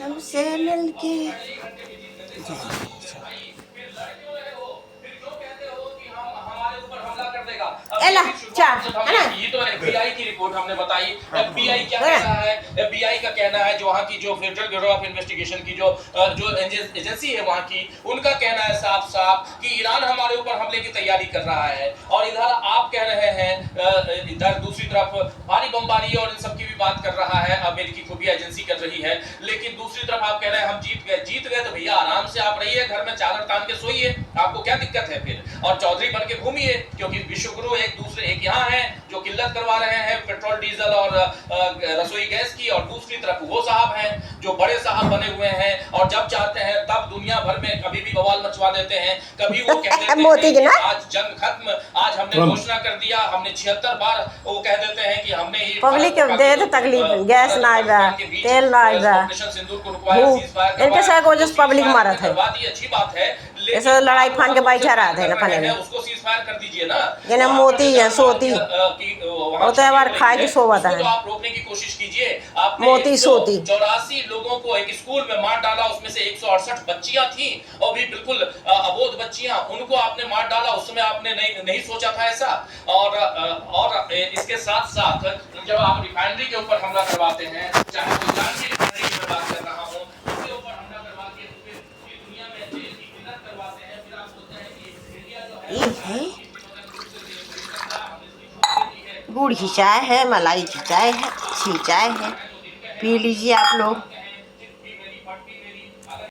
तुमसे मिलके एला चार है ना। ये तो एफबीआई की रिपोर्ट हमने बताई। एफबीआई क्या कह रहा है? एफबीआई का कहना है जो वहाँ की जो फेडरल ब्यूरो ऑफ इन्वेस्टिगेशन की जो एजेंसी है वहाँ की, उनका कहना है साफ साफ कि ईरान हमारे ऊपर हमले की तैयारी कर रहा है। और इधर आप कह रहे हैं, इधर दूसरी तरफ भारी बमबारी और इन सब की भी बात कर रहा है अमेरिकी खुफिया एजेंसी कर रही है। लेकिन दूसरी तरफ आप कह रहे हैं हम जीत गए तो भैया आराम से आप रहिए, घर में चादर तान के सोइए, आपको क्या दिक्कत है फिर? और चौधरी बन के घूमिए, क्योंकि विश्वगुरु एक यहाँ है जो किल्लत करवा रहे हैं पेट्रोल डीजल और रसोई गैस की, और दूसरी तरफ वो साहब हैं जो बड़े साहब बने हुए हैं और जब चाहते हैं तब दुनिया भर में कभी भी बवाल मचवा देते हैं। कभी वो कहते हैं आज जंग खत्म, आज हमने घोषणा कर दिया, हमने 76 बार वो कह देते हैं कि हमने ही पब्लिक के दे तो तकलीफ, गैस ना आएगा, तेल ना आएगा, ऑपरेशन सिंदूर को रुकवाया, सीजफायर इनके साथ वजह से पब्लिक मारा था। अच्छी बात है, ऐसा लड़ाई फान के भाईचारा है ना फने में, उसको सीजफायर कर दीजिए ना। जने मोती है सोती वो तो बार खाए की सोवत है, तो आप रोकने की कोशिश कीजिए। आपने मोती सोती 84 लोगों को एक स्कूल में मार डाला, उसमें से 168 बच्चियां थी और भी बिल्कुल अबोध बच्चियां, उनको आपने मार डाला, उस समय आपने नहीं सोचा था ऐसा। और इसके साथ साथ जब आप रिफाइनरी के ऊपर हमला करवाते हैं, चाहे गुजरात की रिफाइनरी की मैं बात कर रहा हूं, उसके ऊपर हमला करवा के दुनिया में जेल की किल्लत करवाते हैं, फिर आप बोलते हैं कि इंडिया जो है गुड़ की चाय है, मलाई की चाय है, अच्छी चाय है, पी लीजिए आप लोग।